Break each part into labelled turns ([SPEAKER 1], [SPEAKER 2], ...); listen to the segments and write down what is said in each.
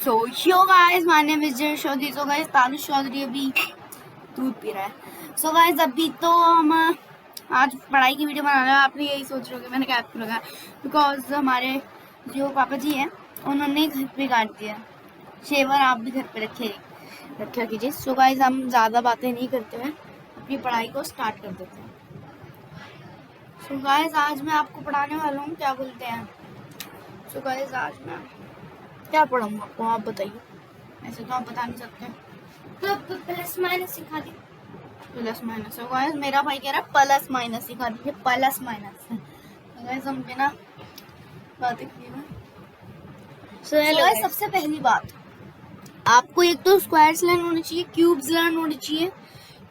[SPEAKER 1] So yo guys, my name is Jay Chaudhary. So guys, तानुष Chaudhary अभी दूध P रहा है. So guys, अभी तो हम आज पढ़ाई की वीडियो बना रहे हैं. आपने यही सोच रहे हो कि मैंने क्या क्यों लगा, बिकॉज हमारे जो पापा जी हैं उन्होंने घर पे काट दिया शेवर. आप भी घर पे रखा कीजिए. So guys, हम ज़्यादा बातें नहीं करते हुए अपनी पढ़ाई को स्टार्ट कर देते हैं. So guys, आज मैं आपको पढ़ाने वाला हूँ, क्या बोलते हैं. So guys, आज मैं क्या पढ़ाऊंगा आपको, आप बताइए. ऐसे तो आप बता नहीं सकते. तो प्लस माइनस सिखा दी. Plus minus. तो गाइस मेरा भाई कह रहा है प्लस माइनस सिखा दीजिए. Plus minus. तो गाइस हम बिना बातें किए. सो गाइस सबसे पहली बात, आपको एक तो स्क्वायर्स लर्न होने चाहिए, क्यूब्स लर्न होने चाहिए.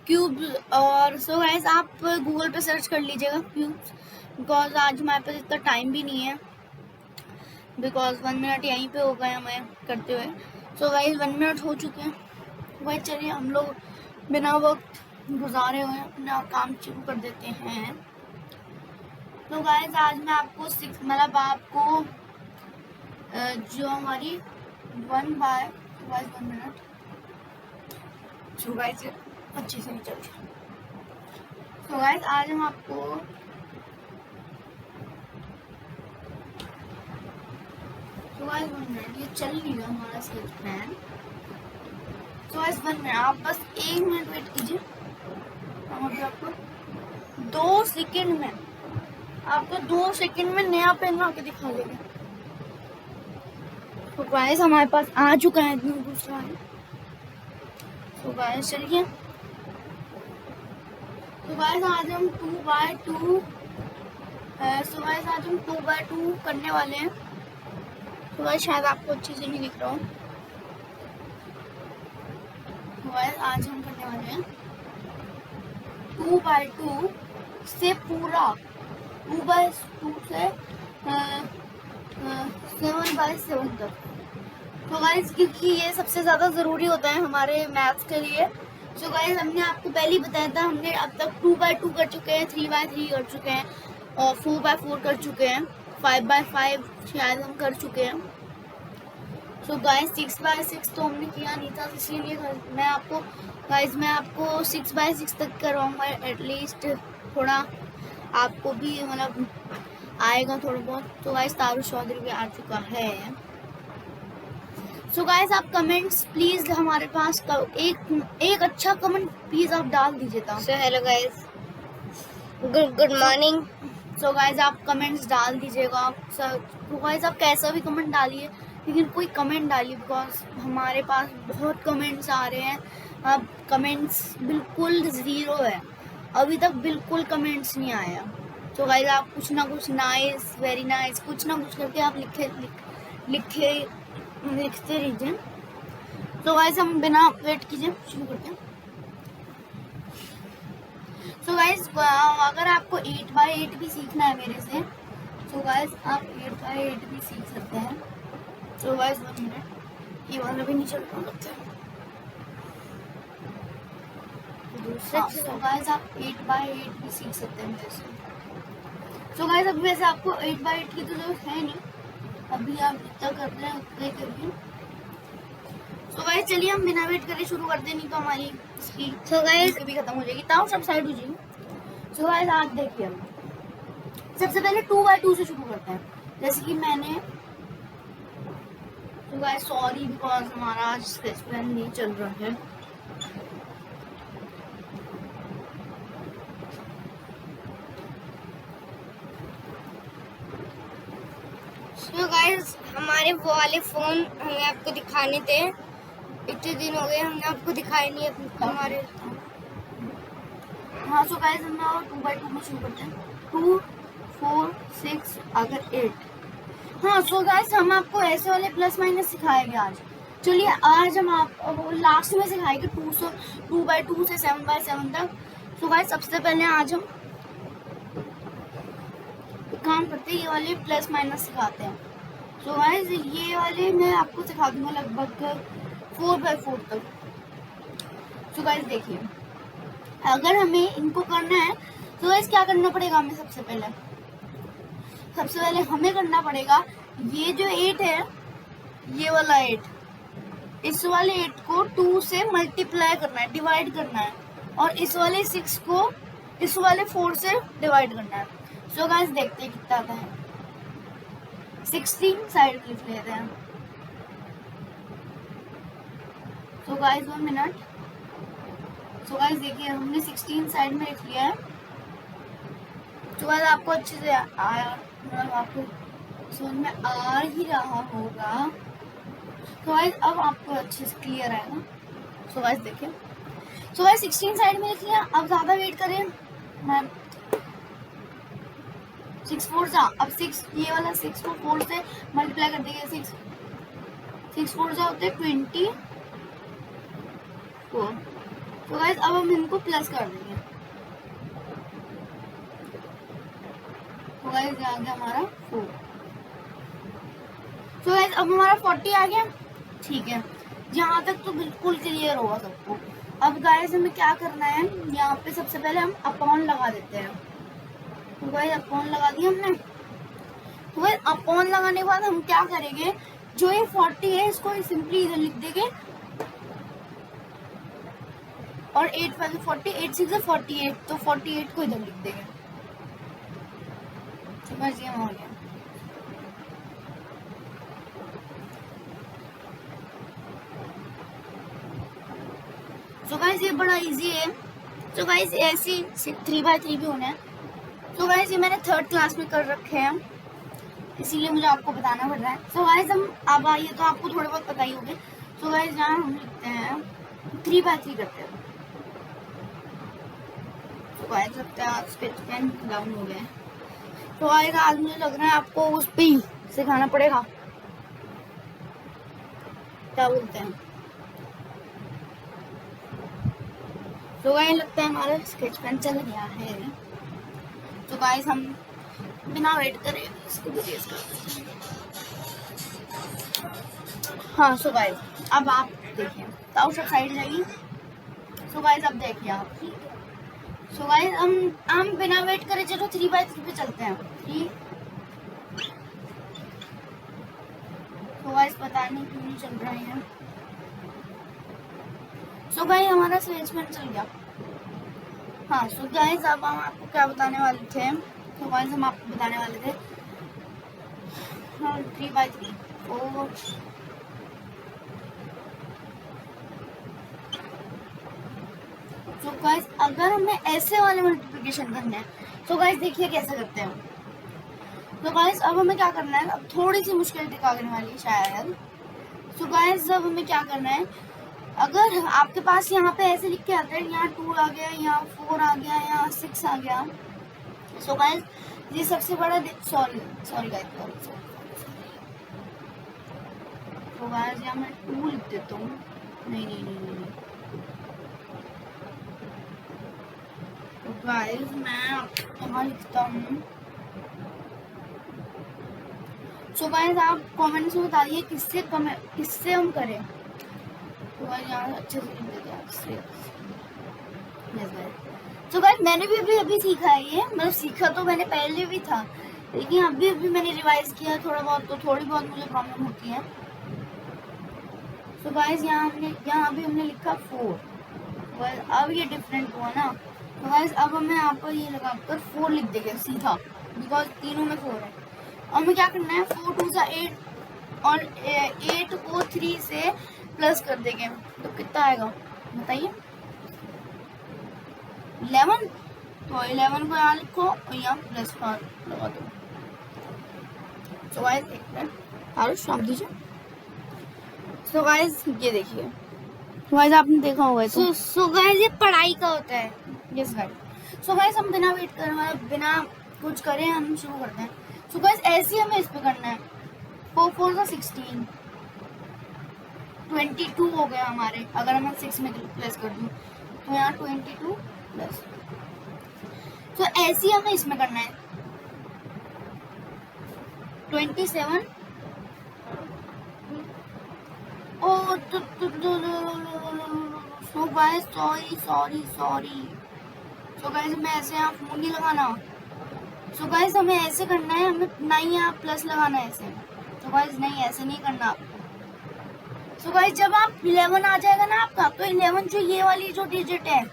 [SPEAKER 1] क्यूब्स. और सो गाइस आप गूगल पे सर्च कर लीजिएगा क्यूब्स, बिकॉज आज हमारे पास इतना टाइम भी नहीं है, बिकॉज 1 मिनट यहीं पे हो गए हमें करते हुए. सो गाइस 1 मिनट हो चुके हैं. भाई चलिए हम लोग बिना वक्त गुजारे हुए अपना काम शुरू कर देते हैं. तो गाइस आज मैं आपको मतलब आपको जो हमारी 1 मिनट. सो गाइस अच्छे से नहीं चल रहा. तो गाइस आज हम आपको ये चल नहीं रहा हमारा स्केच प्लान. तो गाइस 1 मिनट, आप बस 1 मिनट वेट कीजिए. हम अभी आपको 2 सेकंड में नया पेन ला के दिखा देंगे. तो गाइस हमारे पास आ चुका है दूसरा है. तो गाइस चलिए. तो गाइस आज हम 2x2 करने वाले हैं. तो गाइस शायद आपको अच्छे से नहीं दिख रहा हो. तो गाइस आज हम करने वाले हैं 2x2 से पूरा 2x2 से 7x7 तक. तो गाइस क्योंकि ये सबसे ज़्यादा ज़रूरी होता है हमारे मैथ्स के लिए. सो गाइस हमने आपको पहले ही बताया था, हमने अब तक 2x2 कर चुके हैं, 3x3 कर चुके हैं और 4x4 कर चुके हैं, 5x5 शायद हम कर चुके हैं. सो गाइस 6x6 तो हमने किया नहीं था, इसीलिए मैं आपको 6x6 तक करवाऊंगा. एटलीस्ट थोड़ा आपको भी मतलब आएगा थोड़ा बहुत. तो गाइस तारुष चौधरी भी आ चुका है. सो गाइस आप कमेंट्स प्लीज हमारे पास एक अच्छा कमेंट प्लीज आप डाल दीजिए.
[SPEAKER 2] So hello guys, good morning.
[SPEAKER 1] So guys आप कमेंट्स डाल दीजिएगा. तो गाइस आप कैसा भी कमेंट डालिए, लेकिन कोई कमेंट डालिए, बिकॉज हमारे पास बहुत कमेंट्स आ रहे हैं. अब कमेंट्स बिल्कुल ज़ीरो है, अभी तक बिल्कुल कमेंट्स नहीं आया. तो गाइस आप कुछ ना कुछ नाइस, वेरी नाइस, कुछ ना कुछ करके आप लिखते रहिए. तो गाइस हम बिना वेट कीजिए शुरू करते हैं. सो गाइस अगर आपको 8x8 भी सीखना है मेरे से, तो गाइस आप 8x8 भी सीख सकते हैं. तो गाइस 1 मिनट, ये वाला भी नहीं चल रहा लगता है. तो गाइस आप 8x8 भी सीख सकते हैं मेरे से. तो गाइस अभी वैसे आपको 8x8 की तो जरूरत है नहीं, अभी आप जितना कर रहे हैं उतना ही करिए. तो गाइस चलिए हम बिना वेट करे शुरू कर दें, नहीं तो हमारी इसकी भी खत्म हो जाएगी. ताऊ सब साइड हो जाएगी. सो गाइस आज देखिए, सबसे पहले 2x2 से शुरू करते हैं, जैसे कि मैंने. तो गाइस सॉरी बिकॉज हमारा आज स्केच पेन नहीं चल रहा है.
[SPEAKER 2] सो गाइस हमारे वो वाले फोन हमें आपको दिखाने थे, इतने दिन हो गए हमने आपको दिखाए नहीं हमारे.
[SPEAKER 1] हाँ सो गाइस हम 2x2 में शुरू करते हैं. 2 4 6 अगर 8. हाँ सो गाइस हम आपको ऐसे वाले प्लस माइनस सिखाएंगे आज. चलिए आज हम आप लास्ट में सिखाएंगे 2x2 से 7x7 तक. सो गाइस सबसे पहले आज हम काम करते हैं, ये वाले प्लस माइनस सिखाते हैं. सो गाइस ये वाले मैं आपको सिखा दूंगा लगभग 4x4 तक. सो गाइस देखिए, अगर हमें इनको करना है तो गाइस क्या करना पड़ेगा हमें. सबसे पहले हमें करना पड़ेगा ये जो 8 है, ये वाला 8 इस वाले 8 को 2 से मल्टीप्लाई करना है, डिवाइड करना है, और इस वाले 6 को इस वाले 4 से डिवाइड करना है। सो गाइस देखते हैं कितना आता है। 16 साइड में लिख लेते हैं। सो गाइस 1 मिनट। सो गाइस देखिए हमने 16 साइड में लिख लिया है। तो गाइस आपको अच्छे से आया, मतलब आपको समझ में आ ही रहा होगा। तो गाइस अब आपको अच्छे से क्लियर आएगा। सो गाइस देखिए, सो गाइस 16 साइड में लिख लिया। अब ज़्यादा वेट करें, मैं 6 4 जा, अब 6 ये वाला 6 को 4 से मल्टीप्लाई कर देंगे। 6 4 जा होते 24। तो गाइस अब हम इनको प्लस कर देंगे। तो गाइस आ गया हमारा 4। तो गाइस अब हमारा 40 आ गया। ठीक है, यहाँ तक तो बिल्कुल क्लियर होगा सबको। अब गाइस हमें क्या करना है, यहाँ पे सबसे पहले हम अपॉन लगा देते हैं। तो गाइस अपॉन लगा दिया हमने। तो गाइस अपॉन लगाने के बाद हम क्या करेंगे, जो ये 40 है इसको सिंपली इधर लिख देंगे, और 8 5 40, 8 6 48, तो 48 को इधर लिख देंगे। समझ गए, हो गया। तो गाइस ये बड़ा इजी है। तो गाइस ऐसी 3x3 भी होना है। तो गाइस ये मैंने 3rd क्लास में कर रखे हैं, इसीलिए मुझे आपको बताना पड़ रहा है। तो गाइस हम अब आइए, तो आपको थोड़े बहुत पता ही होंगे। तो गाइस यहाँ हम लिखते हैं 3x3 करते हैं। तो गाइस लगता है आज स्केच पेन डाउन हो गए। तो गाइस आज मुझे लग रहा है आपको उस पे ही सिखाना पड़ेगा, क्या बोलते हैं। तो गाइस लगता है हमारा स्केच पेन चल गया है। तो गाइस हम बिना वेट करे इसको रिलीज करते हैं। हाँ सो गाइस अब आप देखिए, तो सब साइड जाइए। सो गाइस अब देखिए आप, ठीक है। सो गाइस हम बिना वेट करे चलो 3x3 पे चलते हैं। 3। तो गाइस पता नहीं क्यों नहीं चल रहे हैं। सो गाइस हमारा स्केच पेन चल गया। हाँ सो गाइस अब हम आपको क्या बताने वाले थे। तो गाइस हम आपको बताने वाले थे 3x3। तो गाइस अगर हमें ऐसे वाले मल्टीप्लिकेशन करने हैं, तो गाइस देखिए कैसे करते हैं। तो गाइस अब हमें क्या करना है, अब थोड़ी सी मुश्किल दिखाने वाली है शायद। तो गाइस अब हमें क्या करना है, अगर आपके पास यहाँ पे ऐसे लिख के आता है, यहाँ 2 आ गया, यहाँ 4 आ गया, यहाँ 6 आ गया। सो गाइस ये सबसे बड़ा सॉरी गाइस। तो गाइस यहाँ मैं 2 लिख देता हूँ। नहीं। तो गाइस मैं यहाँ लिखता हूँ। सो गाइस आप कमेंट्स में बताइए किससे हम करें। तो गाइस यहाँ अच्छे से लिख देते हैं। तो गाइस मैंने भी अभी सीखा है ये, मतलब सीखा तो मैंने पहले भी था, लेकिन अभी मैंने रिवाइज किया थोड़ा बहुत, तो थोड़ी बहुत मुझे प्रॉब्लम होती है। तो गाइस यहाँ अभी हमने लिखा 4। अब ये डिफरेंट हुआ ना। तो गाइस अब हमें यहाँ पर ये लगाकर 4 लिख देंगे सीधा, बिकॉज तीनों में 4 है। और हमें क्या करना है, 4 2 8, और 8 को 3 से प्लस कर देंगे। तो कितना आएगा बताइए, 11। तो 11 को यहाँ लिखो और यहाँ प्लस लगा दो। तो गाइस एक मिनट आरुष आप दीजिए। तो गाइस ये देखिए, तो गाइस आपने देखा होगा।
[SPEAKER 2] सो गाइस ये पढ़ाई का होता है।
[SPEAKER 1] Yes guys. सो गाइस हम बिना वेट करे, मतलब बिना कुछ करे हम शुरू करते हैं। सो गाइस ऐसे हमें इस पे करना है। 4 4 16, 22 हो गया हमारे। अगर मैं 6 में प्लस कर दूं तो यहाँ 22 प्लस। तो ऐसे हमें इसमें करना है 27। Oh so guys sorry. So guys मैं ऐसे यहाँ फोन नहीं लगाना। सो गाइस हमें ऐसे करना है, हमें नहीं यहाँ प्लस लगाना है ऐसे। तो गाइस नहीं, ऐसे नहीं करना आपको। सो गाइस जब आप 11 आ जाएगा ना आपका, तो 11 जो ये वाली जो डिजिट है,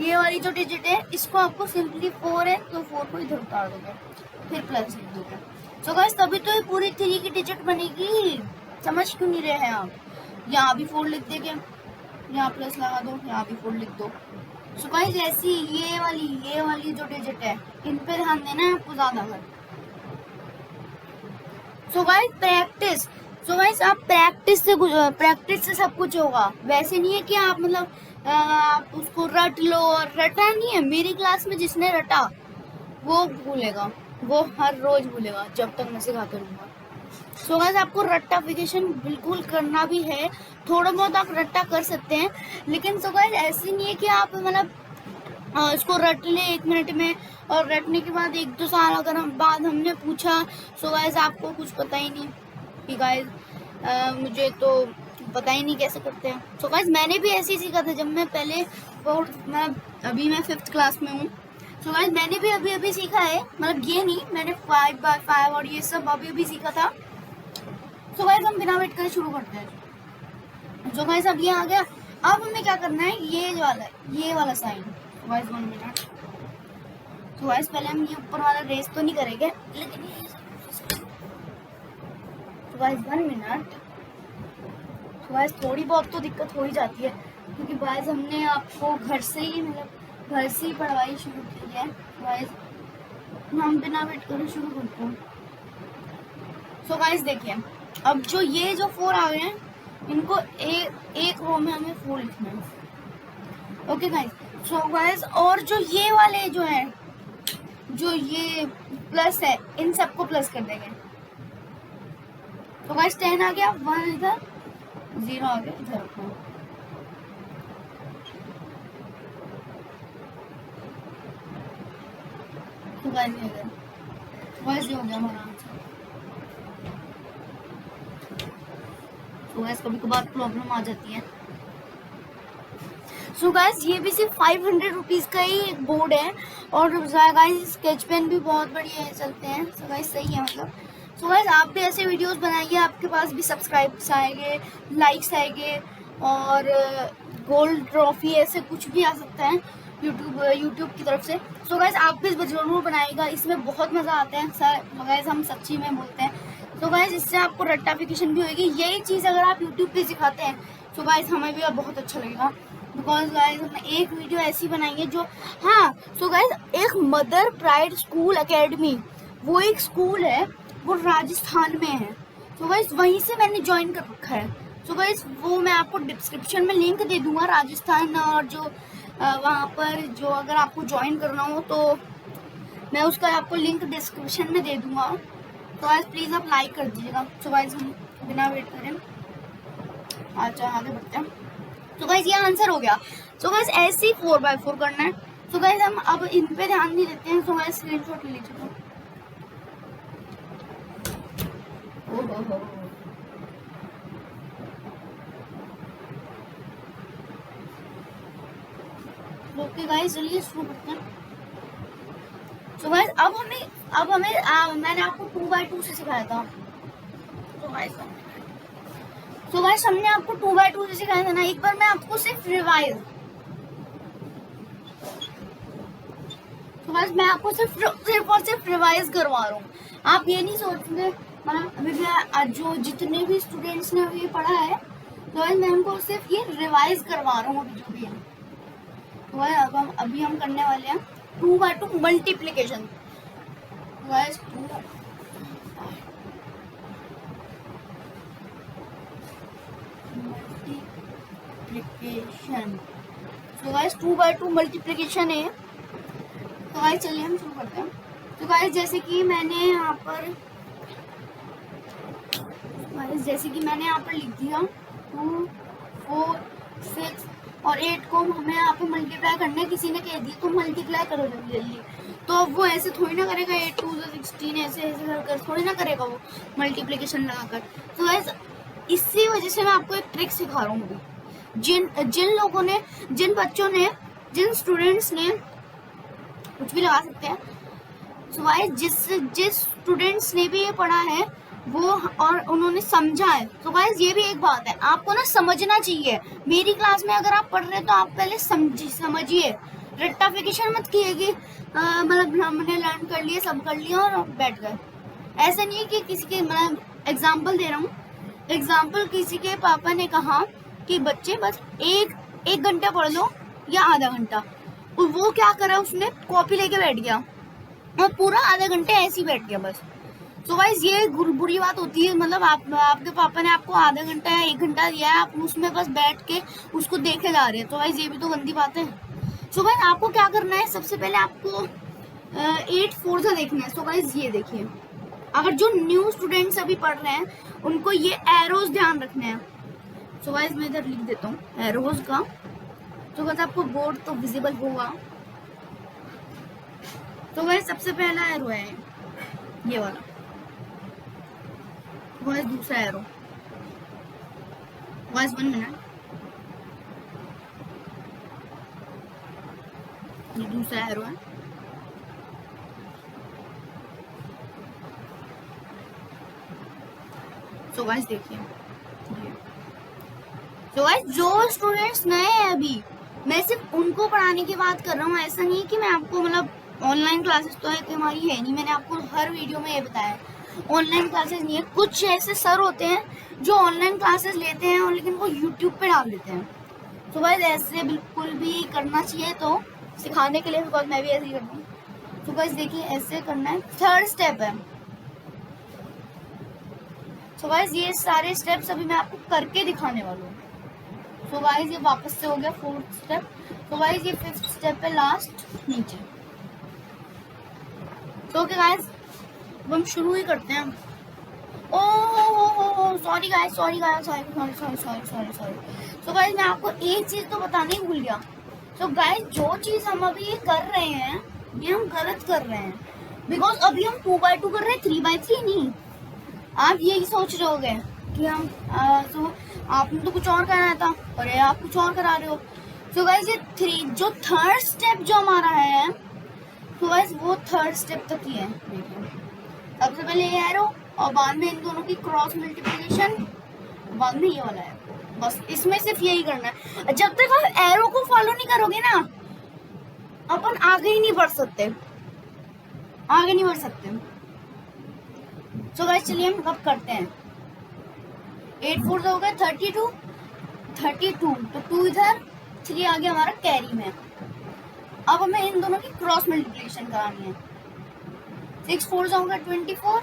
[SPEAKER 1] ये वाली जो डिजिट है, इसको आपको सिंपली 4 है तो 4 को इधर उतार दोगे, फिर प्लस लिख दोगे। सो गाइस तभी तो ये पूरी 3 की डिजिट बनेगी। समझ क्यों नहीं रहे हैं आप? यहाँ भी 4 लिख देंगे, यहाँ प्लस लगा दो, यहाँ भी 4 लिख दो। सो गाइस ऐसी ये वाली जो डिजिट है, इन पे ध्यान देना है आपको ज्यादा कर। So guys practice, so guys आप प्रैक्टिस से सब कुछ होगा। वैसे नहीं है कि आप मतलब आप उसको रट लो, और रटा नहीं है। मेरी क्लास में जिसने रटा वो भूलेगा, वो हर रोज भूलेगा जब तक मैं सिखाते रहूंगा। सो गाइस आपको रट्टाफिकेशन बिल्कुल करना भी है, थोड़ा बहुत आप रट्टा कर सकते हैं, लेकिन सो गाइस ऐसी नहीं है कि आप मतलब इसको रट ले 1 मिनट में, और रटने के बाद 1-2 साल अगर हम बाद हमने पूछा, सो गाइस आपको कुछ पता ही नहीं कि गाइस मुझे तो पता ही नहीं कैसे करते हैं। सो गाइस मैंने भी ऐसे ही सीखा था जब मैं पहले अभी मैं 5th क्लास में हूँ। सो गाइस मैंने भी अभी सीखा है, मतलब ये नहीं, मैंने 5x5 और ये सब अभी सीखा था। सो गाइस हम बिना वेट करे शुरू करते हैं। सो गाइस अब ये आ गया, अब हमें क्या करना है, ये वाला साइन। गाइस 1 मिनट। सो गाइस पहले हम ये ऊपर वाला रेस तो नहीं करेंगे, लेकिन गाइस 1 मिनट। तो गाइस थोड़ी बहुत तो दिक्कत हो ही जाती है, क्योंकि गाइस हमने आपको घर से ही पढ़ाई शुरू की है। गाइस हम बिना वेट करे शुरू करते हैं। सो गाइस देखिए, अब जो ये जो 4 आ गए हैं, इनको एक रो में हमें 4 लिखना है। Okay guys. सो गाइस और जो ये वाले जो है, जो ये प्लस है, इन सबको प्लस कर देंगे। तो गाइस 10 आ गया, 1 इधर, 0 आ गया इधर रखो। तो गाइस ये हो गया हमारा आंसर। तो गाइस कभी कभार प्रॉब्लम आ जाती है। सो गाइस ये भी सिर्फ 500 रुपीज का ही एक बोर्ड है, और गाइस स्केच पेन भी बहुत बढ़िया चलते हैं। सो गाइस सही है मतलब। सो गाइस आप भी ऐसे वीडियोस बनाइए, आपके पास भी सब्सक्राइब्स आएंगे, लाइक्स आएंगे, और गोल्ड ट्रॉफी ऐसे कुछ भी आ सकता है यूट्यूब की तरफ से। सो गाइस आप भी जरूर बनाइएगा, इसमें बहुत मज़ा आता है सर। गाइस हम सच्ची में बोलते हैं। तो गाइस इससे आपको रट्टाफिकेशन भी होगी। यही चीज़ अगर आप यूट्यूब पे सिखाते हैं, तो गाइस हमें भी बहुत अच्छा लगेगा, बिकॉज गाइस हमने एक वीडियो ऐसी बनाई है जो, हाँ। सो गाइस एक मदर प्राइड स्कूल एकेडमी, वो एक स्कूल है, वो राजस्थान में है। सो गाइस वहीं से मैंने ज्वाइन कर रखा है। सो गाइस वो मैं आपको डिस्क्रिप्शन में लिंक दे दूंगा, राजस्थान, और जो वहाँ पर जो अगर आपको ज्वाइन करना हो तो मैं उसका आपको लिंक डिस्क्रिप्शन में दे दूंगा। तो गाइस प्लीज़ आप लाइक कर दीजिएगा। सो गाइस हम बिना वेट करें अच्छा आगे बढ़ते हैं। तो गाइस ये आंसर हो गया। सो गाइस ऐसे ही 4x4 करना है। सो गाइस हम अब इन पे ध्यान नहीं देते हैं। सो गाइस स्क्रीनशॉट ले लीजिए। ओके गाइस चलिए शुरू करते हैं। सो गाइस अब हमें मैंने आपको 2x2 से सिखाया था। तो गाइस हमने आपको 2x2 से सिखाया था ना, एक बार मैं आपको सिर्फ रिवाइज, तो गाइस मैं आपको सिर्फ रिवाइज करवा रहा हूँ। आप ये नहीं सोचते, मतलब अभी जो जितने भी स्टूडेंट्स ने अभी पढ़ा है, तो गाइस मैं उनको सिर्फ ये रिवाइज करवा रहा हूँ अभी जो भी है। तो गाइस अभी हम करने वाले हैं 2x2 मल्टीप्लिकेशन। गाइस मल्टीप्लिकेशन, तो गाइस 2x2 मल्टीप्लिकेशन है। तो गाइस चलिए हम शुरू करते हैं। तो गाइस जैसे कि मैंने यहाँ पर लिख दिया 2, 4, 6 और 8 को हमें यहाँ पे मल्टीप्लाई करना है। किसी ने कह दिया तो मल्टीप्लाई करो जल्दी, तो अब वो ऐसे थोड़ी ना करेगा, 8 2 16 ऐसे कर थोड़ी ना करेगा वो मल्टीप्लिकेशन लगाकर। तो गाइस इसी वजह से मैं आपको एक ट्रिक सिखा रहा हूँ। जिन लोगों ने, जिन बच्चों ने, जिन स्टूडेंट्स ने, कुछ भी लगा सकते हैं। सो गाइस जिस स्टूडेंट्स ने भी ये पढ़ा है, वो, और उन्होंने समझा है। तो गाइस ये भी एक बात है, आपको ना समझना चाहिए। मेरी क्लास में अगर आप पढ़ रहे हैं तो आप पहले समझिए, रट्टाफिकेशन मत किए कि मतलब हमने लर्न कर लिया, सब कर लिया और बैठ गए। ऐसा नहीं है कि किसी के, मतलब एग्जाम्पल दे रहा हूँ, एग्जाम्पल किसी के पापा ने कहा कि बच्चे बस एक घंटा पढ़ लो या आधा घंटा, और वो क्या करा, उसने कॉपी लेके बैठ गया और पूरा आधे घंटे ऐसे ही बैठ गया बस। तो गाइस ये बुरी बात होती है, मतलब आपके पापा ने आपको आधा घंटा या 1 घंटा दिया है, आप उसमें बस बैठ के उसको देखे जा रहे हैं, तो गाइस ये भी तो गंदी बात है। सो गाइस आपको क्या करना है, सबसे पहले आपको 8 फोर्जा देखना है। सो गाइस ये देखिए, अगर जो न्यू स्टूडेंट्स अभी पढ़ रहे हैं उनको ये एरोज ध्यान रखने हैं। सो गाइस मैं इधर लिख देता हूँ एरोज का, तो गाइस आपको बोर्ड तो विजिबल होगा। तो गाइस सबसे पहला एरो है ये वाला, गाइस दूसरा एरो, गाइस 1 मिनट, ये दूसरा एरो है। तो गाइस देखिए, तो गाइस जो स्टूडेंट्स नए हैं अभी, मैं सिर्फ उनको पढ़ाने की बात कर रहा हूँ। ऐसा नहीं कि मैं आपको, मतलब ऑनलाइन क्लासेस तो है कि हमारी है नहीं, मैंने आपको हर वीडियो में ये बताया ऑनलाइन क्लासेस नहीं है। कुछ ऐसे सर होते हैं जो ऑनलाइन क्लासेस लेते हैं और लेकिन वो यूट्यूब पे डाल देते हैं। तो गाइस ऐसे बिल्कुल भी करना चाहिए, तो सिखाने के लिए, बिकॉज मैं भी ऐसे ही करती हूँ। तो गाइस देखिए ऐसे करना है, 3rd स्टेप है। तो गाइस ये सारे स्टेप्स अभी मैं आपको करके दिखाने वाला हूँ। तो गाइस ये वापस से हो गया 4th स्टेप। तो गाइस ये 5th स्टेप है, लास्ट नीचे। तो ओके गाइस अब हम शुरू ही करते हैं। ओ सॉरी गाइस, सॉरी। तो गाइस मैं आपको एक चीज तो बताने ही भूल गया। तो गाइस जो चीज हम अभी ये कर रहे हैं, ये हम गलत कर रहे हैं, बिकॉज अभी हम 2x2 कर रहे हैं, 3x3 नहीं। आप यही सोच रहे होगे कि हम तो आपने तो कुछ और कराया था और ये आप कुछ और करा रहे हो। तो गाइस ये 3rd स्टेप जो हमारा है, तो गाइस वो 3rd स्टेप तक ही है। देखिए सबसे पहले ये एरो और बाद में इन दोनों की क्रॉस मल्टीप्लिकेशन, बाद में ये वाला है, बस इसमें सिर्फ यही करना है। जब तक आप एरो को फॉलो नहीं करोगे ना, अपन आगे ही नहीं बढ़ सकते, आगे नहीं बढ़ सकते। तो गाइस चलिए हम अब करते हैं। 8 4 हो गया 32, तो 2 इधर, 3 आगे हमारा कैरी में। अब हमें इन दोनों की क्रॉस मल्टीप्लिकेशन करानी है। 6 4 हो गया 24,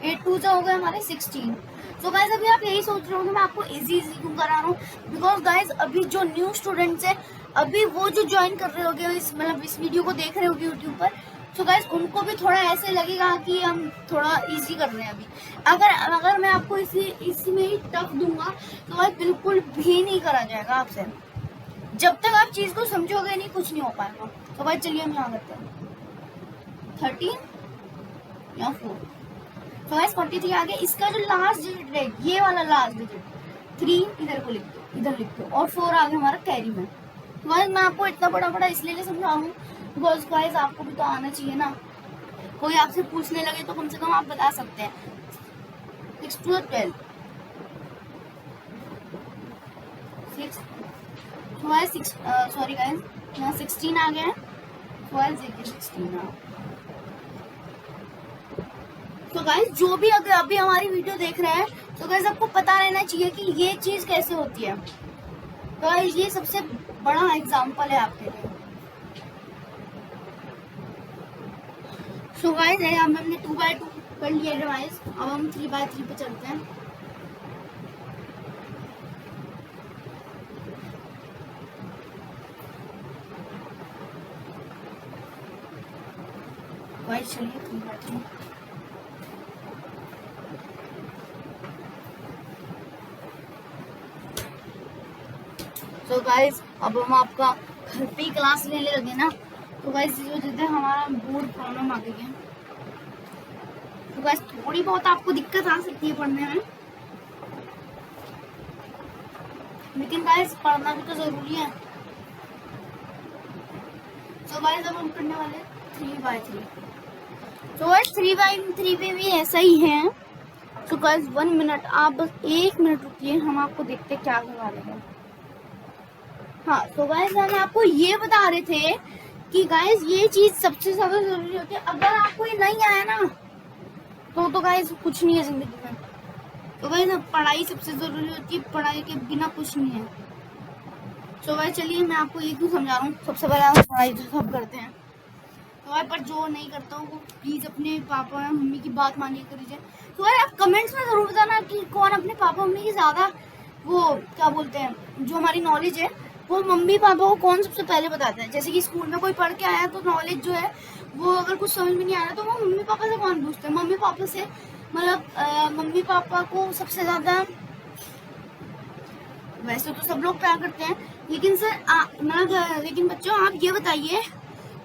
[SPEAKER 1] 8 2 हो गए हमारे 16। तो गाइस अभी आप यही सोच रहे हो कि मैं आपको इजी क्यों करा रहा हूँ, बिकॉज गाइस अभी जो न्यू स्टूडेंट्स हैं, अभी वो जो ज्वाइन कर रहे होंगे इस, मतलब इस वीडियो को देख रहे होंगे यूट्यूब पर, तो गाइस उनको भी थोड़ा ऐसे लगेगा कि हम थोड़ा इजी कर रहे हैं अभी। अगर मैं आपको इसी में ही टफ दूंगा तो गाइस बिल्कुल भी नहीं करा जाएगा आपसे। जब तक आप चीज को समझोगे नहीं, कुछ नहीं हो पाएगा। तो गाइस चलिए हम यहाँ करते हैं 13 या 4। तो गाइस 43 आ गया। इसका जो लास्ट डिजिट है, ये वाला लास्ट डिजिट 3 इधर को लिख दो, इधर लिख दो, और 4 आ गया हमारा कैरी में। तो गाइस मैं आपको इतना बड़ा इसलिए समझा हूँ बिकॉज गाइस आपको भी तो आना चाहिए ना। कोई आपसे पूछने लगे तो कम से कम आप बता सकते हैं। 6 to 12, 6 सॉरी गाइस यहाँ 16 आ गया है। 12 देखिए 16 आ। तो गाइस जो भी अगर अभी हमारी वीडियो देख रहे हैं, तो गाइस आपको पता रहना चाहिए कि ये चीज कैसे होती है। तो गाइस ये सबसे बड़ा एग्जांपल है आपके लिए। सो गाइस अब हमने 2x2 कर लिया रिवाइज, अब हम 3x3 पे चलते हैं। गाइस चलिए 3x3। तो गाइस अब हम आपका घर पे ही क्लास लेने लगे ना, तो गाइस इस वजह से हमारा बोर्ड प्रॉब्लम आ गई है। तो गाइस थोड़ी बहुत आपको दिक्कत आ सकती है पढ़ने में, लेकिन गाइस पढ़ना भी तो जरूरी है। तो गाइस अब हम करने वाले 3x3। तो गाइस 3x3 पे भी ऐसा ही है। तो गाइस 1 मिनट, आप बस 1 मिनट रुकिए, हम आपको देखते क्या करवा रहे हैं। हाँ तो गाइस हम आपको ये बता रहे थे कि गाइस ये चीज सबसे ज्यादा जरूरी होती है। अगर आपको ये नहीं आया ना तो गाइस कुछ नहीं है जिंदगी में। तो गाइस पढ़ाई सबसे जरूरी होती है, पढ़ाई के बिना कुछ नहीं है। तो गाइस चलिए मैं आपको ये क्यों समझा रहा हूँ। सबसे पहले आप पढ़ाई तो सब करते हैं, तो भाई पर जो नहीं करता हो वो प्लीज अपने पापा या मम्मी की बात मानिए करिए। तो भाई आप कमेंट्स में जरूर बताना कि कौन अपने पापा मम्मी की ज्यादा वो क्या बोलते हैं, जो हमारी नॉलेज है वो मम्मी पापा को कौन सबसे पहले बताते हैं। जैसे कि स्कूल में कोई पढ़ के आया तो नॉलेज जो है वो अगर कुछ समझ में नहीं आ रहा तो वो मम्मी पापा से कौन पूछते हैं। मम्मी पापा से मतलब मम्मी पापा को सबसे ज्यादा, वैसे तो सब लोग प्यार करते हैं लेकिन सर लेकिन बच्चों आप ये बताइए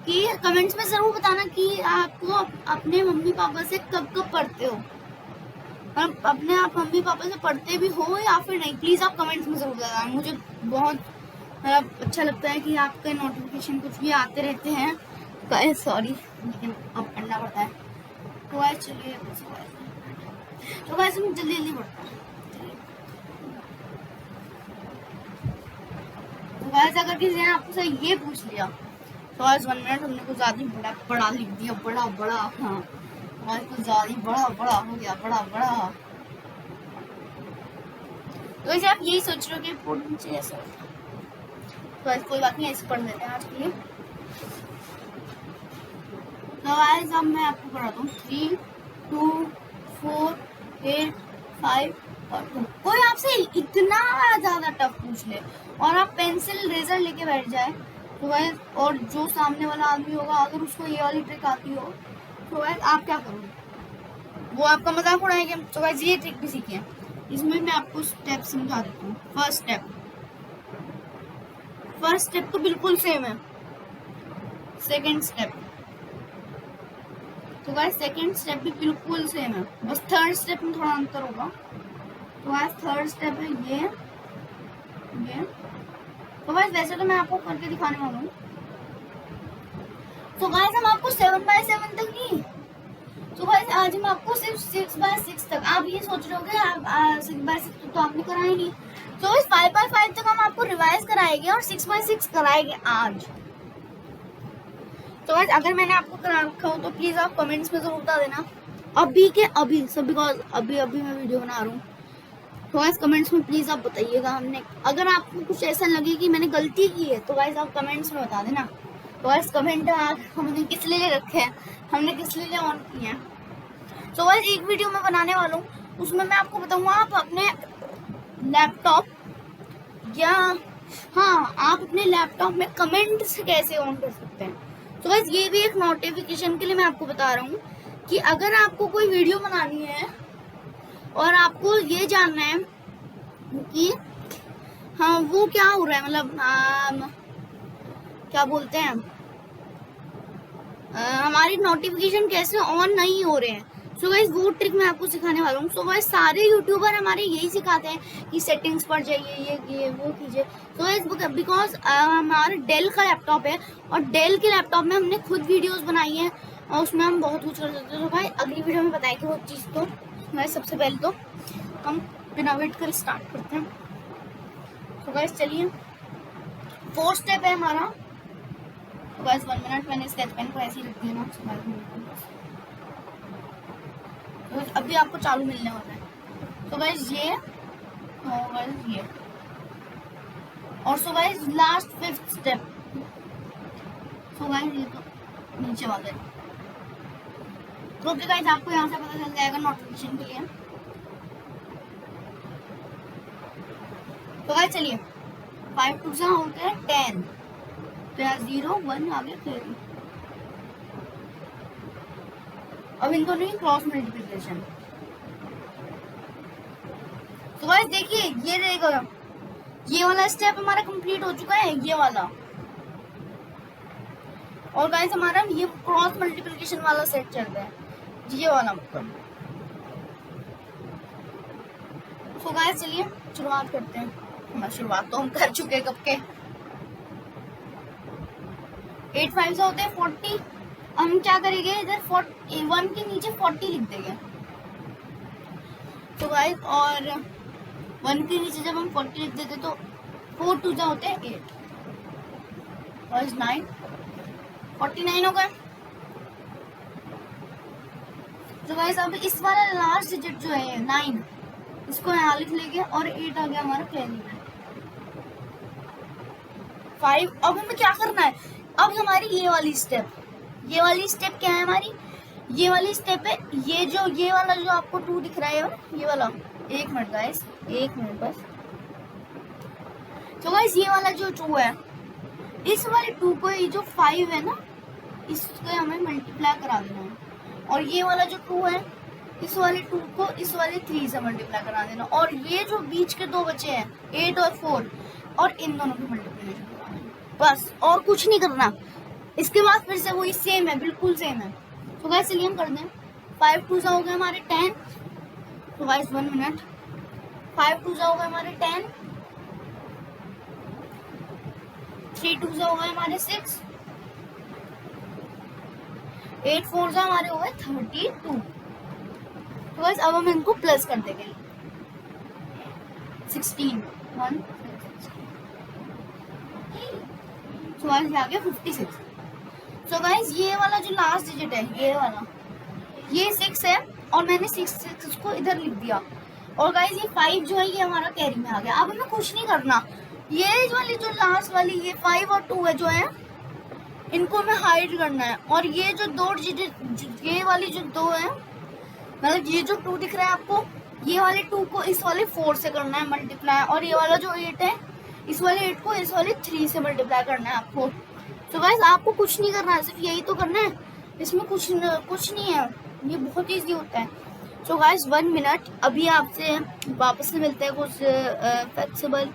[SPEAKER 1] कि कमेंट्स में जरूर बताना कि आपको अपने मम्मी पापा से कब कब पढ़ते हो, और अपने आप मम्मी पापा से पढ़ते भी हो या फिर नहीं। प्लीज आप कमेंट्स में जरूर बताना। मुझे बहुत अच्छा लगता है कि आपके नोटिफिकेशन कुछ भी आते रहते हैं। सॉरी लेकिन अब पढ़ना पड़ता है। तो गाइस चलिए, तो गाइस हम जल्दी जल्दी पढ़ते हैं। तो गाइस अगर किसी ने आपसे ये पूछ लिया तो आज 1 मिनट हमने कुछ ज्यादा बड़ा बड़ा लिख दिया, बड़ा बड़ा। हाँ आज कुछ ज्यादा बड़ा बड़ा हो गया, बड़ा बड़ा। तो वैसे आप यही सोच रहे हो कि फोटो नीचे ऐसा, तो आज कोई बात नहीं, ऐसे पढ़ देते हैं आज के लिए। तो आज अब मैं आपको पढ़ाता हूँ 3 2 4 8 5 और 2। कोई आपसे इतना ज्यादा टफ पूछ ले और आप पेंसिल रेजर लेके बैठ जाए तो गाइस, और जो सामने वाला आदमी होगा अगर उसको ये वाली ट्रिक आती हो तो गाइस आप क्या करोगे, वो आपका मजाक उड़ाएंगे। तो गाइस ये ट्रिक भी सीखिए, इसमें मैं आपको स्टेप समझा देता हूँ। फर्स्ट स्टेप तो बिल्कुल सेम है। सेकंड स्टेप, तो गाइस सेकंड स्टेप भी बिल्कुल सेम है, बस थर्ड स्टेप में थोड़ा अंतर होगा। तो गाइस थर्ड स्टेप है ये। तो गाइस वैसे तो मैं आपको करके दिखाने वाला हूँ। तो गाइस हम आपको 7x7 तक नहीं, तो गाइस आज हम आपको सिर्फ 6x6 तक। आप ये सोच रहे होगे आप 6x6 तो आपने कराया नहीं, तो इस 5x5 तक हम आपको रिवाइज कराएंगे और 6x6 कराएंगे आज। तो गाइस अगर मैंने आपको करा रखा हो तो प्लीज आप कमेंट्स में जरूर बता देना अभी के अभी, सब बिकॉज अभी मैं वीडियो बना रहा हूँ। तो गाइस कमेंट्स में प्लीज आप बताइएगा। हमने अगर आपको कुछ ऐसा लगे कि मैंने गलती की है तो गाइस आप कमेंट्स में बता देना। तो गाइस कमेंट हमने किस लिए रखे हैं, हमने किस लिए ऑन किए हैं। तो गाइस एक वीडियो मैं बनाने वाला हूँ, उसमें मैं आपको बताऊंगा आप अपने लैपटॉप या आप अपने लैपटॉप में कमेंट्स कैसे ऑन कर सकते हैं। तो गाइस ये भी एक नोटिफिकेशन के लिए मैं आपको बता रहा हूँ कि अगर आपको कोई वीडियो बनानी है और आपको ये जानना है कि हाँ वो क्या हो रहा है, मतलब क्या बोलते हैं हमारी नोटिफिकेशन कैसे ऑन नहीं हो रहे हैं। सो गाइस वो ट्रिक मैं आपको सिखाने वाला हूँ। सो गाइस सारे यूट्यूबर हमारे यही सिखाते हैं कि सेटिंग्स पर जाइए, ये वो कीजिए। तो गाइस बिकॉज हमारा डेल का लैपटॉप है और डेल के लैपटॉप में हमने खुद वीडियोस बनाई हैं और उसमें हम बहुत कुछ कर सकते हैं। तो भाई अगली वीडियो में बताएंगे वो चीज़। तो गाइस सबसे पहले तो हम बिना वेट कर स्टार्ट करते हैं। तो गाइस चलिए, 4 स्टेप है हमारा। तो गाइस 1 मिनट, मैंने स्केच पेन को ऐसे ही रख दिया ना, तो अभी आपको चालू मिलने वाला है। तो गाइस ये और so guys last 5th step. So guys ये तो नीचे वाला है। तो ओके गाइस आपको यहाँ से पता चल जाएगा नोटिफिकेशन के लिए। तो गाइस चलिए 5 2 से होते हैं 10, तो यहाँ 0 1 आगे फिर अब इनको नहीं क्रॉस मल्टीप्लिकेशन। तो गाइस देखिए ये रहेगा, ये वाला स्टेप हमारा कंप्लीट हो चुका है, ये वाला। और गाइस हमारा ये क्रॉस मल्टीप्लिकेशन वाला सेट चल रहा है, ये वाला मतलब। तो गाइस चलिए शुरुआत करते हैं। शुरुआत तो हम कर चुके कब के। 8 5 से होते हैं 40, हम क्या करेंगे, इधर 1 के नीचे 40 लिख देंगे। तो गाइस और 1 के नीचे जब हम 40 लिख देते तो 4 2 जा होते हैं 8 और 9 49 हो गए। तो गाइस अब इस वाला लास्ट डिजिट जो है 9, इसको यहाँ लिख लेंगे और 8 आ गया हमारा कैरी में 5। अब हमें क्या करना है, अब हमारी ये वाली स्टेप क्या है हमारी, ये वाली स्टेप है, ये वाला जो आपको 2 दिख रहा है ये वाला, 1 मिनट गाइस, 1 मिनट बस। तो गाइस ये वाला जो 2 है, इस वाले 2 को ये जो 5 है ना, इसको हमें मल्टीप्लाई करा देना है, और ये वाला जो 2 है, इस वाले 2 को इस वाले 3 से मल्टीप्लाई करा देना, और ये जो बीच के 2 बचे हैं 8 और 4, और इन दोनों की मल्टीप्लिकेशन कराना है, बस और कुछ नहीं करना। इसके बाद फिर से वही सेम है, बिल्कुल सेम है। तो गाइस चलिए हम कर दें, 5 2 हो गए हमारे 10। तो गाइस 1 मिनट, 5 2 हो गए हमारे 10, 3 2 हो गए हमारे 6, 8 4 हमारे हो गए 32। तो गाइस अब हम इनको प्लस कर देंगे, 16 1। तो गाइस ये आ गया 56। तो गाइस ये वाला जो लास्ट डिजिट है, ये वाला, ये 6 है और मैंने 6 को इधर लिख दिया, और गाइस ये 5 जो है ये हमारा कैरी में आ गया। अब हमें कुछ नहीं करना, ये वाली जो लास्ट वाली ये 5 और 2 है जो है, इनको हमें हाइड करना है, और ये जो 2 डिजिट, ये वाली जो 2 है, मतलब ये जो 2 दिख रहा है आपको, ये वाले 2 को इस वाले 4 से करना है मल्टीप्लाई, और ये वाला जो 8 है, इस वाले 8 को इस वाले 3 से मल्टीप्लाई करना है आपको। तो गाइस आपको कुछ नहीं करना है, सिर्फ यही तो करना है, इसमें कुछ नहीं है, ये बहुत ईजी होता है। तो गाइस 1 मिनट, अभी आपसे वापस से मिलते हैं कुछ फ्लेक्सिबल।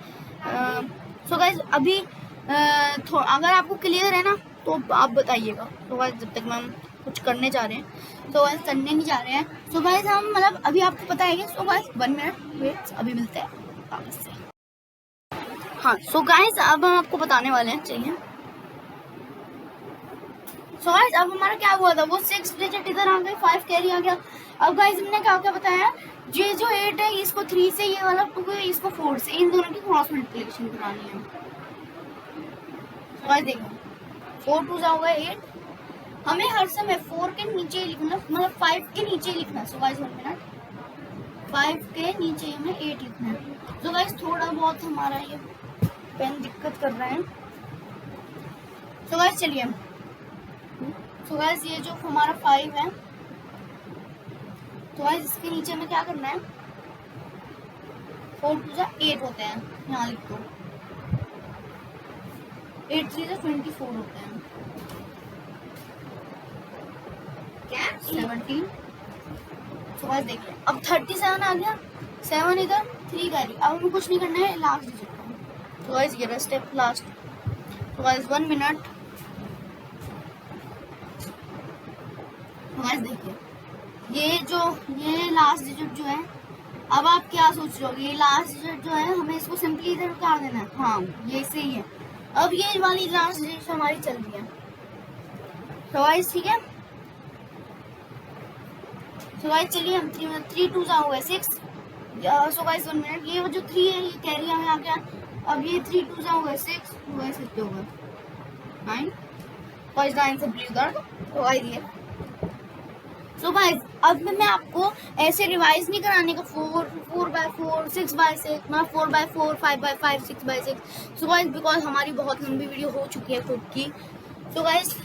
[SPEAKER 1] सो गाइस अभी अगर आपको क्लियर है ना तो आप बताइएगा। तो गाइस जब तक हम कुछ करने जा रहे हैं, तो गाइस करने नहीं जा रहे हैं। सो गाइस हम मतलब अभी आपको पता है। सो गाइस 1 मिनट वेट, अभी मिलते हैं वापस से। हाँ सो गाइस अब हम आपको बताने वाले हैं, चाहिए। सो गाइस अब हमारा क्या हुआ था, वो 6 डिजिट इधर आ गए, 5 कैरी आ गया। अब गाइस हमने क्या क्या बताया, ये जो 8 है इसको 3 से, ये वाला 2 है इसको 4 से, इन दोनों की क्रॉस मल्टीप्लिकेशन करानी है। गाइस देखो 4 2 हो गए 8, हमें हर समय 4 के नीचे लिखना, मतलब 5 के नीचे लिखना। सो गाइस 1 मिनट, 5 के नीचे हमें 8 लिखना है। तो गाइस थोड़ा बहुत हमारा ये पेन दिक्कत कर रहा है। तो गाइस चलिए, तो गाइस ये जो हमारा 5 है, तो गाइस इसके नीचे हमें क्या करना है, 4 2 8 होते हैं, यहाँ लिख दो, 8 3 24 होते हैं, क्या 17। तो गाइस देखिए अब 37 आ गया, 7 इधर, 3 कैरी। अब हमें कुछ नहीं करना है, लास्ट डिजिट। तो गाइस ये रहा स्टेप लास्ट। तो गाइस 1 मिनट, तो गाइस देखिए ये लास्ट डिजिट जो है, अब आप क्या सोच रहे हो, ये लास्ट डिजिट जो है हमें इसको सिंपली इधर उतार देना है। हाँ ये सही है। अब ये वाली लास्ट डिजिट हमारी चल रही है। तो गाइस ठीक है, तो गाइस चलिए हम 3 2 हो गए 6। सो गाइस 1 मिनट, ये जो 3 है ये कैरी हमें आ गया। अब ये 3 2 हो गए 6, हो गए 6 हो गए 9, फर्स्ट 9 से ब्लू दर्द तो आई दिए। सो गाइस अब मैं आपको ऐसे रिवाइज नहीं कराने का, 4/4 6/6, मैं 4/4 5/5 6/6। सो गाइस बिकॉज हमारी बहुत लंबी वीडियो हो चुकी है खुद की। सो गाइस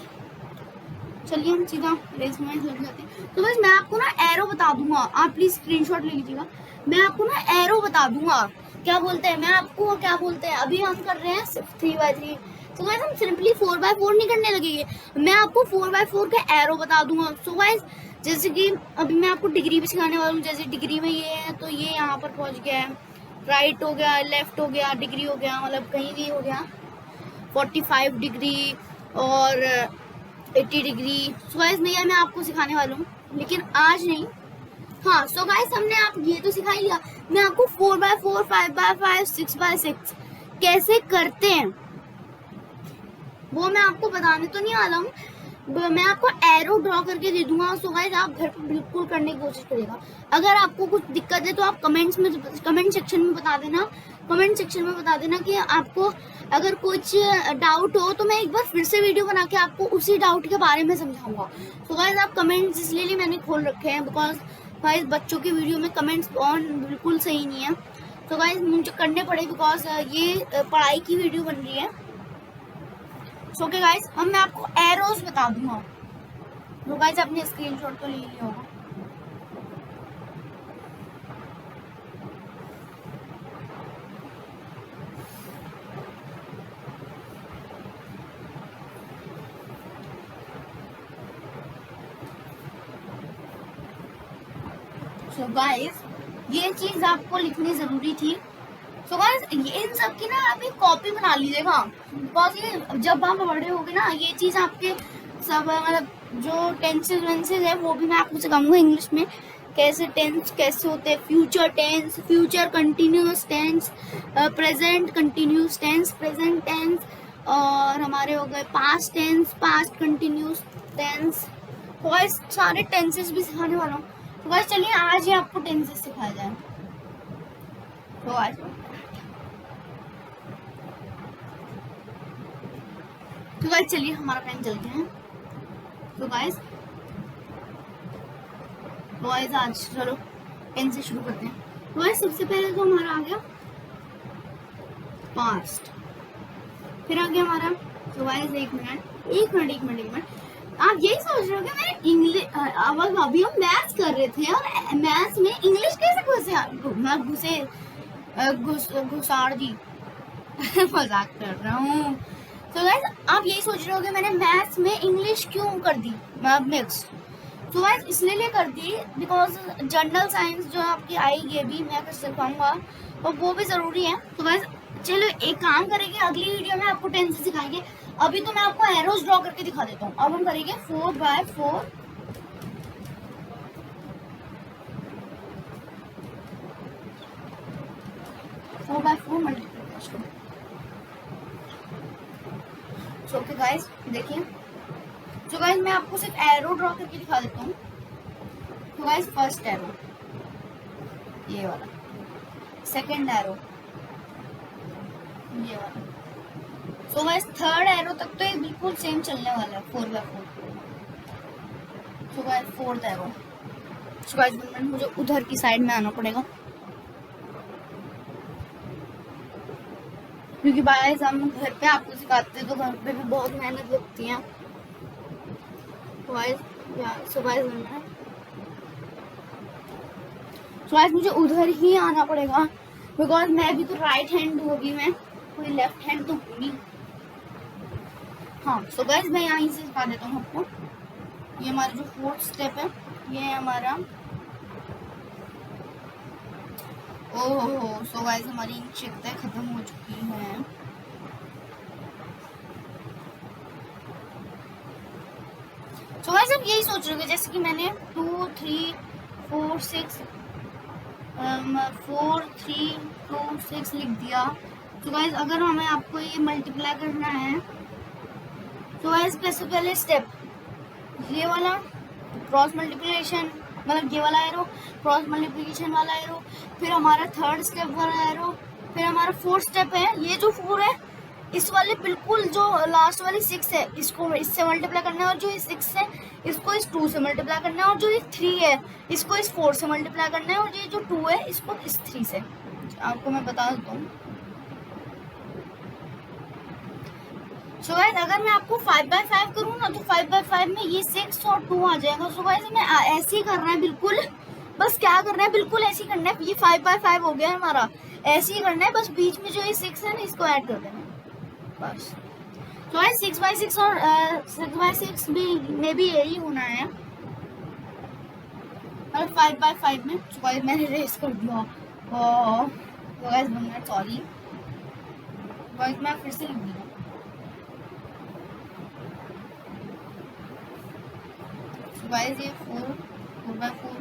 [SPEAKER 1] चलिए हम सीधा रेस में लग जाते हैं। तो बस मैं आपको ना एरो बता दूंगा, आप प्लीज स्क्रीनशॉट ले लीजिएगा। मैं आपको ना एरो बता दूंगा क्या बोलते हैं, मैं आपको क्या बोलते हैं। अभी हम कर रहे हैं सिर्फ 3/3। तो गाइस हम सिंपली 4/4 नहीं करने लगेंगे, मैं आपको 4/4 का एरो बता दूंगा। सो गाइस जैसे कि अभी मैं आपको डिग्री भी सिखाने वाला हूँ, जैसे डिग्री में ये है तो ये यहाँ पर पहुँच गया है, राइट हो गया, लेफ्ट हो गया, डिग्री हो गया, मतलब कहीं भी हो गया, 45 डिग्री और 80 डिग्री। सो गाइस नहीं मैं आपको सिखाने वाला हूँ, लेकिन आज नहीं। हाँ सो गाइस हमने आप ये तो सिखा ही लिया, मैं आपको 4/4 5/5 6/6 कैसे करते हैं वो मैं आपको बताने तो नहीं वाला हूँ, मैं आपको एरो ड्रॉ करके दे दूंगा। सो गाइस आप घर पे बिल्कुल करने की कोशिश करिएगा। अगर आपको कुछ दिक्कत है तो आप कमेंट सेक्शन में बता देना। कमेंट सेक्शन में बता देना कि आपको अगर कुछ डाउट हो तो मैं एक बार फिर से वीडियो बना के आपको उसी डाउट के बारे में समझाऊंगा। तो गाइस आप कमेंट्स इसलिए मैंने खोल रखे हैं बिकॉज गाइस बच्चों की वीडियो में कमेंट्स ऑन बिल्कुल सही नहीं है। तो गाइस मुझे करने पड़े बिकॉज ये पढ़ाई की वीडियो बन रही है। सो ओके गाइस अब मैं आपको एरोज बता दूंगा। तो गाइस आपने स्क्रीनशॉट तो ले लिया होगा। सो गाइस ये चीज आपको लिखनी जरूरी थी। सो गाइस इन सब की ना आप एक कॉपी बना लीजिएगा बिकॉज ये जब आप बड़े होगे ना ये चीज आपके सब मतलब जो टेंसेस है वो भी मैं आपको सिखाऊंगा इंग्लिश में कैसे टेंस कैसे होते हैं। Future tense, future continuous tense, present continuous tense, present tense और हमारे हो गए past tense, past continuous tense. तो गाइस सारे टेंसेस भी सिखाने वाला हूँ। तो गाइस चलिए आज ही आपको टेंसेस सिखाया जाए। तो आज तो गाइस चलिए हमारा टाइम चलते हैं। तो गाइस आज चलो टेन से शुरू करते हैं। तो गाइस सबसे पहले तो हमारा आ गया पास्ट, फिर आ गया हमारा तो गाइस एक मिनट आप यही सोच रहे हो कि मैंने इंग्लिश अभी हम मैथ्स कर रहे थे और मैथ्स में इंग्लिश कैसे घुसाड़ दी मजाक कर रहा हूँ। तो गाइस आप यही सोच रहे हो कि मैंने मैथ्स में इंग्लिश क्यों कर दी मिक्स। तो गाइस इसलिए कर दी बिकॉज जनरल साइंस जो आपकी आएगी अभी मैं कर सिखाऊंगा तो वो भी जरूरी है। तो गाइस चलो एक काम करेंगे अगली वीडियो में आपको टेंस सिखाएंगे। अभी तो मैं आपको एरोज ड्रॉ करके दिखा देता हूँ। अब हम करेंगे 4x4 multiplication. So okay guys देखिए तो गाइस मैं आपको सिर्फ एरो ड्रॉ करके दिखा देता हूँ। तो गाइस फर्स्ट एरो ये वाला, सेकंड एरो ये वाला। सो गाइस थर्ड एरो तक तो ये बिल्कुल सेम चलने वाला है 4x4। So guys fourth arrow. So guys मुझे उधर की साइड में आना पड़ेगा क्योंकि गाइस हम घर पे आपको सिखाते हैं तो घर पे भी बहुत मेहनत लगती है। सो गाइस मुझे उधर ही आना पड़ेगा बिकॉज मैं भी तो राइट हैंड होगी, मैं कोई लेफ्ट हैंड तो होगी। हाँ सो गाइस मैं यहाँ से सिखा देता हूँ आपको। ये हमारा जो फोर्थ स्टेप है ये है हमारा ओहो। सो गाइस हमारी इंचिक्ताएं खत्म हो चुकी हैं। सो गाइस अब यही सोच रहे हो जैसे कि मैंने 2 3 4 6 4 3 2 6 लिख दिया। तो गाइस अगर हमें आपको ये मल्टीप्लाई करना है तो गाइस कैसे पहले स्टेप ये वाला क्रॉस मल्टीप्लिकेशन मतलब ये वाला एरो क्रॉस मल्टीप्लिकेशन वाला एरो, फिर हमारा थर्ड स्टेप वाला एरो, फिर हमारा फोर्थ स्टेप है। ये जो 4 है इस वाले बिल्कुल जो लास्ट वाली 6 है इसको इससे मल्टीप्लाई करना है और जो ये 6 है इसको इस 2 से मल्टीप्लाई करना है और जो ये 3 है इसको इस 4 से मल्टीप्लाई करना है और ये जो 2 है इसको इस 3 से। आपको मैं बता देता हूँ। सो गाइस अगर मैं आपको 5x5 करूँ ना तो 5x5 में ये 6 और 2 आ जाएगा। सो गाइस मैं ऐसे ही करना है बिल्कुल, बस क्या करना है बिल्कुल ऐसे ही करना है। ये 5x5 हो गया हमारा, ऐसे ही करना है बस बीच में जो ये 6 है ना इसको ऐड कर देना है बस। तो गाइस 6x6 और 6x6 में भी यही होना है और 5x5 में। सो गाइस मैंने रेस कर दिया तो गाइस सॉरी गाइस मैं फिर से लिख दिया। गाइस ये 4x4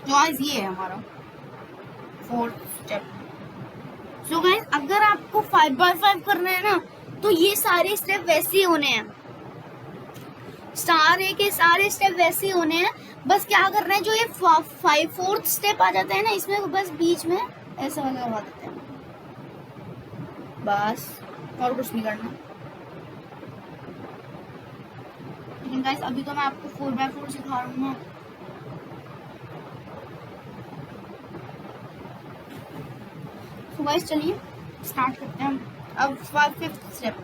[SPEAKER 1] गाइस ये है हमारा 4th स्टेप। सो गाइस अगर आपको 5x5 करना है ना तो ये सारे स्टेप वैसे ही होने हैं, सारे के सारे स्टेप वैसे ही होने हैं। बस क्या करना है, जो ये 4th स्टेप आ जाता है ना, इसमें बस बीच में ऐसा वाला लगा देते हैं, बस और कुछ नहीं करना। लेकिन गाइस अभी तो मैं आपको 4x4 सिखा रहा हूँ ना। तो गाइस चलिए स्टार्ट करते हैं अब 5th स्टेप।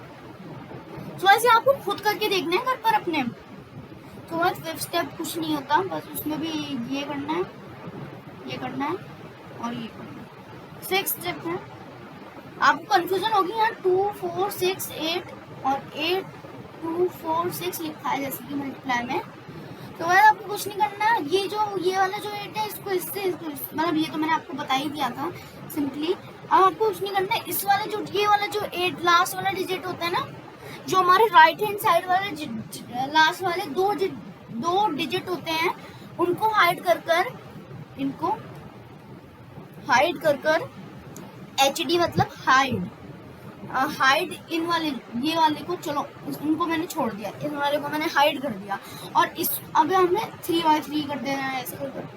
[SPEAKER 1] तो ऐसे आपको खुद करके देखना है घर पर अपने। तो बस 5th स्टेप कुछ नहीं होता, बस उसमें भी ये करना है, ये करना है और ये करना है। 6th स्टेप है, आपको कंफ्यूजन होगी यार 2 4 6 8 और 8 2 4 6 लिखा है जैसे कि मल्टीप्लाई में। तो वह आपको कुछ नहीं करना, ये वाला जो 8 है इसको इससे मतलब ये तो मैंने आपको बता ही दिया था सिंपली। अब आपको कुछ नहीं करना है, इस वाले जो ये वाला जो 8 लास्ट वाला डिजिट होता है ना, जो हमारे राइट हैंड साइड वाले लास्ट वाले दो डिजिट होते हैं, उनको हाइड कर कर, इनको हाइड कर कर, HD मतलब हाइड, हाइड इन वाले ये वाले को, चलो इनको मैंने छोड़ दिया, इस वाले को मैंने हाइड कर दिया और इस अब हमें 3x3 कर देना है ऐसे कर।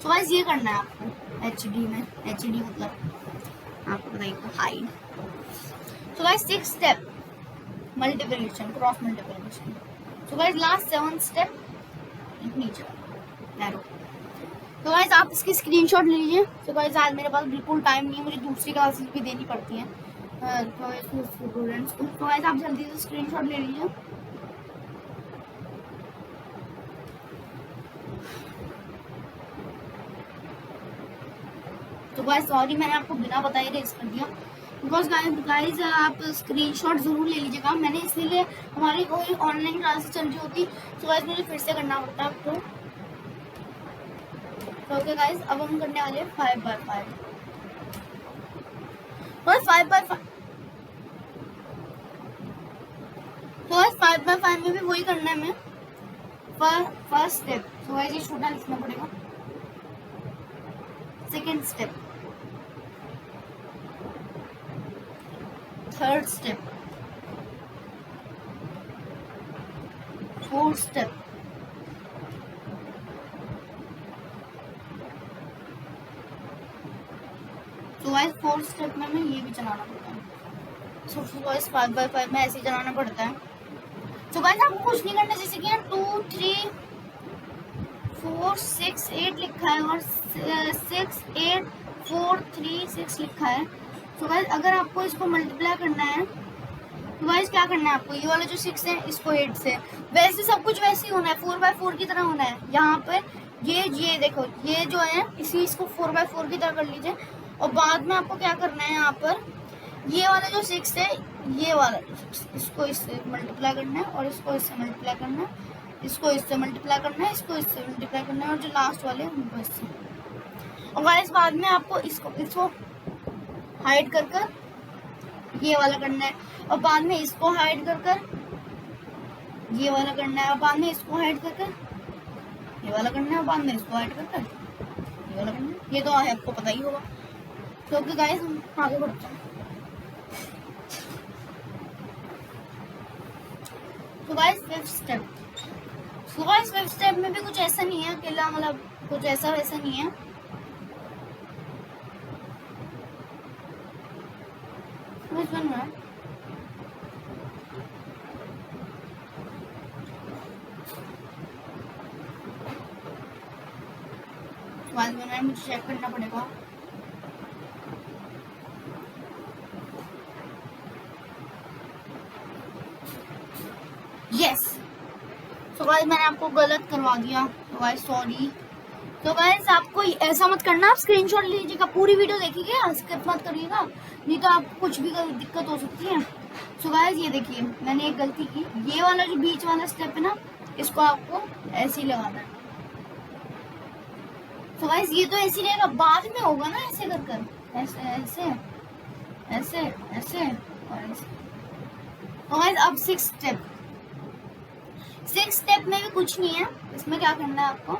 [SPEAKER 1] तो गाइस ये करना है आपको HD में, HD मतलब आपको बताइए हाइड। तो guys 6th step multiplication, cross multiplication. तो गाइस लास्ट 7th स्टेप नीचे नैरो। तो गाइस आप इसकी स्क्रीनशॉट ले लीजिए। तो गाइस आज मेरे पास बिल्कुल टाइम नहीं है, मुझे दूसरी क्लासेस भी देनी पड़ती हैं स्टूडेंट्स को। तो गाइस आप जल्दी से स्क्रीनशॉट ले लीजिए। तो गाइस सॉरी मैंने आपको बिना बताए रेस कर दिया, बिकॉज गाइस आप स्क्रीनशॉट जरूर ले लीजिएगा। मैंने इसीलिए हमारी कोई ऑनलाइन क्लासेस चल रही होती तो गाइस मुझे फिर से करना पड़ता आपको। तो ओके गाइस अब हम करने वाले हैं 5x5 और 5x5। तो गाइस 5x5 में भी वही करना है हमें, फर्स्ट स्टेप। तो गाइस ये छोटा लिखना पड़ेगा। 2nd step, 3rd step, 4th step, 4th step में हमें ये भी चलाना पड़ता है। सो गाइस 5x5 में ऐसे ही चलाना पड़ता है। तो गाइस आपको कुछ नहीं करना, जैसे कि 2 3 4 6 8 लिखा है और 6 8 4 3 6 लिखा है। तो गाइस अगर आपको इसको मल्टीप्लाई करना है तो गाइस क्या करना है आपको, ये वाला जो 6 है इसको 8 से, वैसे सब कुछ वैसे ही होना है, 4x4 की तरह होना है। यहाँ पे ये देखो ये जो है इसको 4x4 की तरह कर लीजिए और बाद में आपको क्या करना है, यहाँ पर ये वाला जो 6 है, ये वाला जो 6 इसको इससे मल्टीप्लाई करना है और इसको इससे मल्टीप्लाई करना है, इसको इससे मल्टीप्लाई करना है, इसको इससे मल्टीप्लाई करना है और जो लास्ट वाले उनको इससे। और गाइस बाद में आपको इसको हाइड कर कर ये वाला करना है और बाद में इसको हाइड कर कर ये वाला करना है और बाद में इसको हाइड कर कर ये वाला करना है और बाद में इसको हाइड कर कर ये वाला करना है। ये तो आपको पता ही होगा। तो ओके गाइस हम आगे बढ़ते हैं। तो गाइस 5th स्टेप, तो गाइस 5th स्टेप में भी कुछ ऐसा नहीं है अकेला, मतलब कुछ ऐसा वैसा नहीं है। बाद में मुझे चेक करना पड़ेगा। यस, तो गाइस मैंने आपको गलत करवा दिया, तो गाइस सॉरी। तो गाइस आपको ऐसा मत करना, आप स्क्रीनशॉट लीजिएगा, पूरी वीडियो देखिएगा, स्किप मत करिएगा, नहीं तो आपको कुछ भी दिक्कत हो सकती है। तो गाइस ये देखिए मैंने एक गलती की, ये वाला जो बीच वाला स्टेप है ना, इसको आपको ऐसे ही लगाना है। तो गाइस ये तो ऐसे रहेगा, बाद में होगा ना ऐसे कर कर, ऐसे ऐसे ऐसे ऐसे और ऐसे। तो गाइस अब 6th स्टेप, 6th स्टेप में भी कुछ नहीं है, इसमें क्या करना है आपको।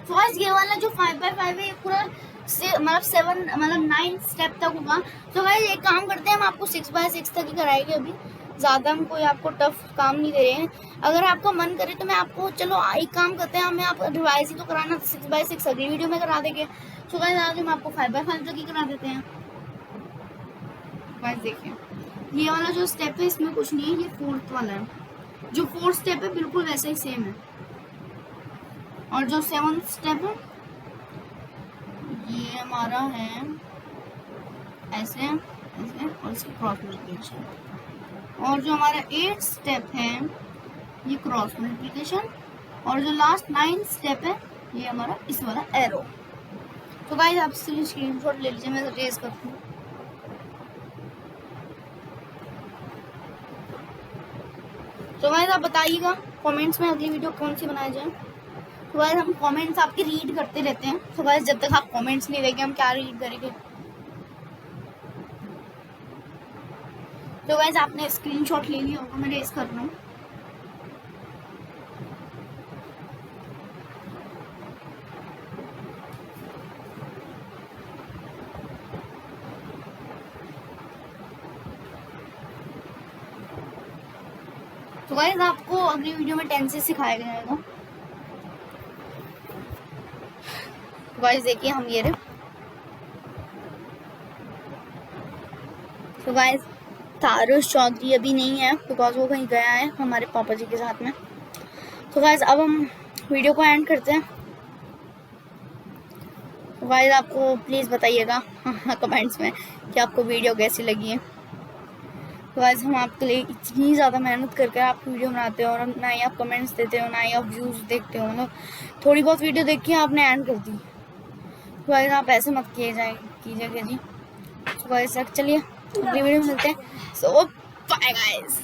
[SPEAKER 1] तो गाइस ये वाला जो 5x5 है ये पूरा मतलब 7 मतलब 9 स्टेप तक होगा। तो गाइस एक काम करते हैं, हम आपको 6x6 तक ही कराएंगे अभी, ज़्यादा हम कोई आपको टफ काम नहीं दे रहे हैं। अगर आपका मन करे तो मैं आपको, चलो एक काम करते हैं, हमें आप रिवाइज ही तो कराना, 6x6 अगली वीडियो में करा देंगे। तो गाइस आज हम आपको 5x5 तक ही करा देते हैं। गाइस देखिए ये वाला जो स्टेप है इसमें कुछ नहीं है, ये 4th वाला है। जो 4th स्टेप है बिल्कुल वैसे ही सेम है, और जो 7th स्टेप है ये हमारा है ऐसे ऐसे, और इसकी क्रॉस मल्टीप्लिकेशन। और जो हमारा 8th स्टेप है ये क्रॉस मल्टीप्लिकेशन, और जो लास्ट 9th स्टेप है ये हमारा इस वाला एरो। तो गाइस आप स्क्रीनशॉट ले लीजिए, मैं रेज करती हूँ। तो गाइस आप बताइएगा कमेंट्स में अगली वीडियो कौन सी बनाई जाए। तो गाइस हम कमेंट्स आपके रीड करते रहते हैं, तो गाइस जब तक आप कमेंट्स नहीं देंगे हम क्या रीड करेंगे। तो गाइस आपने स्क्रीनशॉट ले लिया होगा, मैं रेज कर रहा हूँ। तो गाइस आपको अगली वीडियो में 10 से सिखाया जाएगा। गाइस देखिए हम ये रहे। तो गाइस तारुश चौधरी अभी नहीं है बिकॉज वो कहीं गया है हमारे पापा जी के साथ में। तो गाइस अब हम वीडियो को एंड करते हैं। तो गाइस आपको प्लीज़ बताइएगा कमेंट्स में कि आपको वीडियो कैसी लगी है। तो गाइस हम आपके लिए इतनी ज़्यादा मेहनत करके आपको वीडियो बनाते हो, और ना ही आप कमेंट्स देते हो, ना ही आप व्यूज़ देखते हो, मतलब थोड़ी बहुत वीडियो देख के आपने एंड कर दी। तो गाइस आप ऐसे मत कीजिएगा जी। तो गाइस चलिए अगली वीडियो में मिलते हैं। सो बाय गाइस।